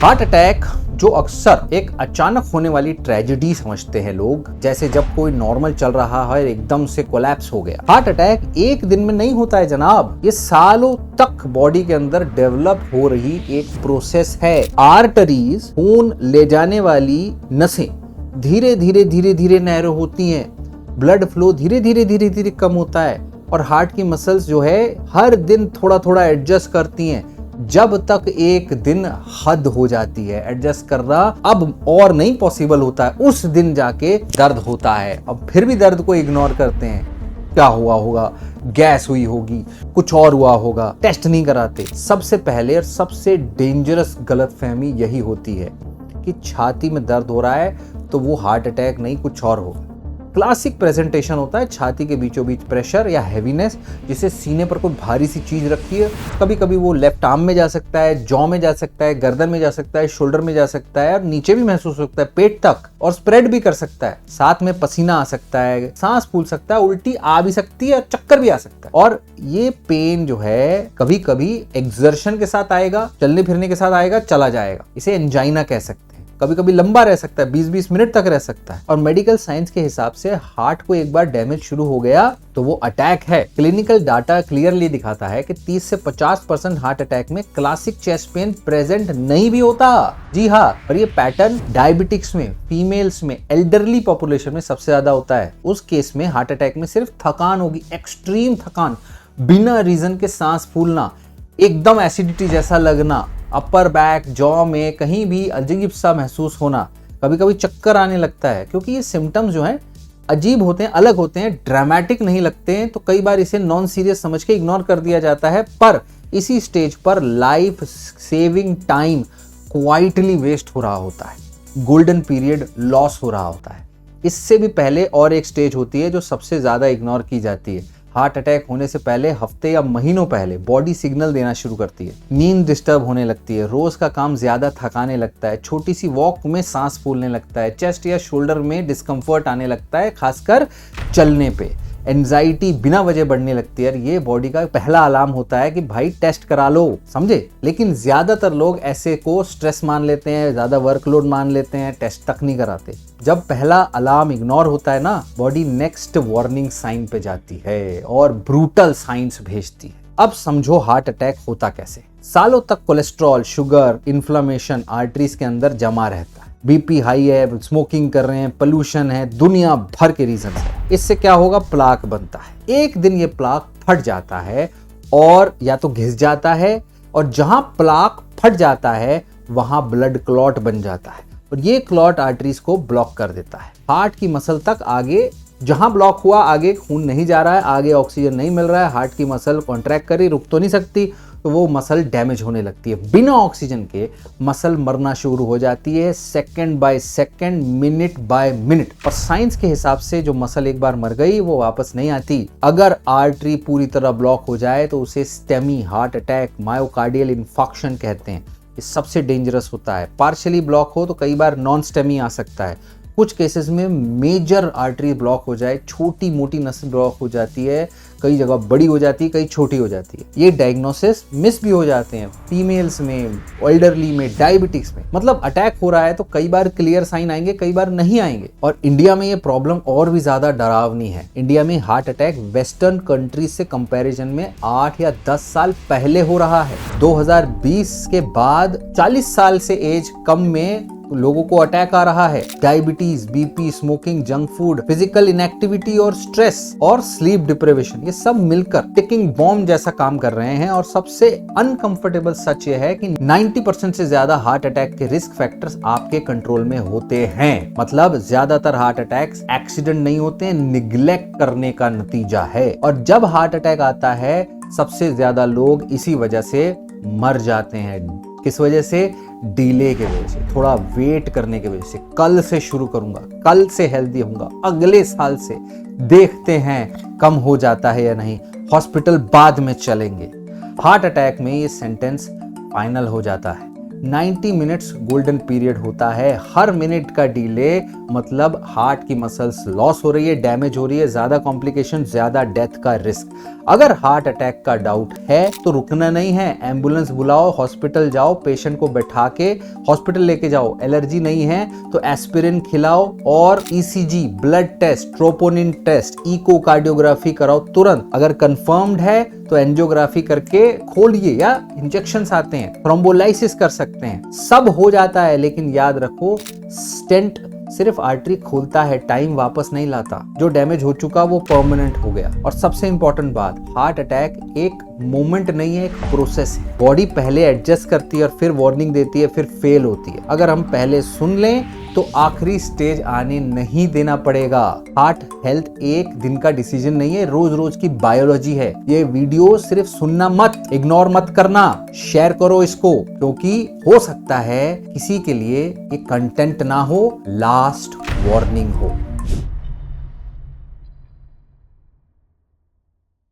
Heart attack जो अक्सर एक अचानक होने वाली ट्रेजेडी समझते हैं लोग, जैसे जब कोई नॉर्मल चल रहा है एकदम से कोलैप्स हो गया। हार्ट अटैक एक दिन में नहीं होता है जनाब, ये सालों तक बॉडी के अंदर डेवलप हो रही एक प्रोसेस है। आर्टरीज, खून ले जाने वाली नसें धीरे धीरे नैरो होती हैं, ब्लड फ्लो धीरे धीरे कम होता है और हार्ट की मसल्स जो है हर दिन थोड़ा एडजस्ट करती हैं, जब तक एक दिन हद हो जाती है। एडजस्ट करना अब और नहीं पॉसिबल होता है, उस दिन जाके दर्द होता है। अब फिर भी दर्द को इग्नोर करते हैं, क्या हुआ होगा, गैस हुई होगी, कुछ और हुआ होगा, टेस्ट नहीं कराते। सबसे पहले और सबसे डेंजरस गलतफहमी यही होती है कि छाती में दर्द हो रहा है तो वो हार्ट अटैक नहीं, कुछ और होगा। क्लासिक प्रेजेंटेशन होता है छाती के बीचों बीच प्रेशर या हैवीनेस, जिसे सीने पर कोई भारी सी चीज रखी है। कभी कभी वो लेफ्ट आर्म में जा सकता है, जॉ में जा सकता है, गर्दन में जा सकता है, शोल्डर में जा सकता है और नीचे भी महसूस हो सकता है, पेट तक, और स्प्रेड भी कर सकता है। साथ में पसीना आ सकता है, सांस फूल सकता है, उल्टी आ भी सकती है और चक्कर भी आ सकता है। और ये पेन जो है कभी कभी एक्सर्शन के साथ आएगा, चलने फिरने के साथ आएगा, चला जाएगा। इसे एंजाइना कह सकते हैं। कभी कभी लंबा रह सकता है, 20-20 मिनट तक रह सकता है। और मेडिकल साइंस के हिसाब से हार्ट को एक बार डैमेज शुरू हो गया तो वो अटैक है। क्लिनिकल डाटा क्लियरली दिखाता है कि 30 से 50% हार्ट अटैक में क्लासिक चेस्ट पेन प्रेजेंट नहीं भी होता। जी हाँ, और ये पैटर्न डायबिटिक्स में, फीमेल्स में, एल्डरली पॉपुलेशन में सबसे ज्यादा होता है। उस केस में हार्ट अटैक में सिर्फ थकान होगी, एक्सट्रीम थकान, बिना रीजन के सांस फूलना, एकदम एसिडिटी जैसा लगना, अपर बैक, जॉ में कहीं भी अजीब सा महसूस होना, कभी कभी चक्कर आने लगता है। क्योंकि ये सिम्टम्स जो हैं अजीब होते हैं, अलग होते हैं, ड्रामेटिक नहीं लगते हैं, तो कई बार इसे नॉन सीरियस समझ के इग्नोर कर दिया जाता है। पर इसी स्टेज पर life saving time quietly waste हो रहा होता है, गोल्डन पीरियड लॉस हो रहा होता है। इससे भी पहले और एक स्टेज होती है जो सबसे ज्यादा इग्नोर की जाती है। हार्ट अटैक होने से पहले हफ्ते या महीनों पहले बॉडी सिग्नल देना शुरू करती है। नींद डिस्टर्ब होने लगती है, रोज का काम ज्यादा थकाने लगता है, छोटी सी वॉक में सांस फूलने लगता है, चेस्ट या शोल्डर में डिस्कम्फर्ट आने लगता है, खासकर चलने पे। एंजाइटी बिना वजह बढ़ने लगती है। ये बॉडी का पहला अलार्म होता है कि भाई टेस्ट करा लो, समझे। लेकिन ज्यादातर लोग ऐसे को स्ट्रेस मान लेते हैं, ज्यादा वर्कलोड मान लेते हैं, टेस्ट तक नहीं कराते। जब पहला अलार्म इग्नोर होता है ना, बॉडी नेक्स्ट वार्निंग साइन पे जाती है और ब्रूटल साइंस भेजती है। अब समझो हार्ट अटैक होता कैसे। सालों तक कोलेस्ट्रॉल, शुगर, इन्फ्लेमेशन आर्टरीज के अंदर जमा रहता है। बीपी हाई है, स्मोकिंग कर रहे हैं, पोल्यूशन है, दुनिया भर के रीजन है। इससे क्या होगा, प्लाक बनता है। एक दिन ये प्लाक फट जाता है और या तो घिस जाता है, और जहां प्लाक फट जाता है वहां ब्लड क्लॉट बन जाता है और ये क्लॉट आर्टरीज को ब्लॉक कर देता है। हार्ट की मसल तक आगे, जहां ब्लॉक हुआ आगे खून नहीं जा रहा है, आगे ऑक्सीजन नहीं मिल रहा है, हार्ट की मसल कॉन्ट्रैक्ट करी, रुक तो नहीं सकती, तो वो मसल डैमेज होने लगती है। बिना ऑक्सीजन के मसल मरना शुरू हो जाती है, second by second, minute by minute. और साइंस के हिसाब से जो मसल एक बार मर गई वो वापस नहीं आती। अगर आर्टरी पूरी तरह ब्लॉक हो जाए तो उसे STEMI heart attack, myocardial infarction कहते हैं। ये सबसे डेंजरस होता है। पार्शियली ब्लॉक हो तो कई बार नॉन स्टेमी आ सकता है। कुछ केसेस में मेजर आर्टरी ब्लॉक हो जाए, छोटी मोटी नस ब्लॉक हो जाती है, कई जगह बड़ी हो जाती है, कई छोटी हो जाती है। ये डायग्नोसिस मिस भी हो जाते हैं, फीमेल्स में, एल्डरली में, डायबिटिक्स में। मतलब अटैक हो रहा है तो कई बार क्लियर साइन आएंगे, कई बार नहीं आएंगे। और इंडिया में ये प्रॉब्लम और भी ज्यादा डरावनी है। इंडिया में हार्ट अटैक वेस्टर्न कंट्रीज से कंपैरिजन में 8 या 10 साल पहले हो रहा है। 2020 के बाद 40 साल से एज कम में लोगों को अटैक आ रहा है। Diabetes, BP, smoking, junk food, physical inactivity और स्ट्रेस और स्लीप डिप्रिवेशन, ये सब मिलकर टिकिंग बॉम्ब जैसा काम कर रहे हैं। और सबसे अनकंफर्टेबल सच ये है कि 90% से ज्यादा हार्ट अटैक के रिस्क फैक्टर्स आपके कंट्रोल में होते हैं। मतलब ज्यादातर हार्ट अटैक्स एक्सीडेंट नहीं होते हैं, निग्लेक्ट करने का नतीजा है। और जब हार्ट अटैक आता है सबसे ज्यादा लोग इसी वजह से मर जाते हैं। किस वजह से? डिले के वजह से, थोड़ा वेट करने की वजह से। कल से शुरू करूंगा, कल से हेल्दी होऊंगा, अगले साल से, देखते हैं कम हो जाता है या नहीं, हॉस्पिटल बाद में चलेंगे। हार्ट अटैक में ये सेंटेंस फाइनल हो जाता है। 90 मिनट्स गोल्डन पीरियड होता है। हर मिनट का डिले मतलब हार्ट की मसल्स लॉस हो रही है, डैमेज हो रही है, ज्यादा कॉम्प्लिकेशन, ज्यादा डेथ का रिस्क। अगर हार्ट अटैक का डाउट है तो रुकना नहीं है, एम्बुलेंस बुलाओ, हॉस्पिटल जाओ, पेशेंट को बैठा के हॉस्पिटल लेके जाओ। एलर्जी नहीं है तो एस्पिरिन खिलाओ और ECG, blood test, troponin test, echocardiography कराओ तुरंत। अगर कंफर्म्ड है तो एंजियोग्राफी करके खोलिए, या इंजेक्शंस आते हैं, थ्रोम्बोलाइसिस कर सकते हैं, सब हो जाता है। लेकिन याद रखो, स्टेंट सिर्फ आर्टरी खोलता है, टाइम वापस नहीं लाता। जो डैमेज हो चुका वो परमानेंट हो गया। और सबसे इंपॉर्टेंट बात, हार्ट अटैक एक मोमेंट नहीं है, एक प्रोसेस है। बॉडी पहले एडजस्ट करती है और फिर वार्निंग देती है, फिर फेल होती है। अगर हम पहले सुन लें तो आखिरी स्टेज आने नहीं देना पड़ेगा। हार्ट हेल्थ एक दिन का डिसीजन नहीं है, रोज रोज की बायोलॉजी है। ये वीडियो सिर्फ सुनना मत, इग्नोर मत करना, शेयर करो इसको, क्योंकि हो सकता है किसी के लिए ये कंटेंट ना हो, लास्ट वार्निंग हो।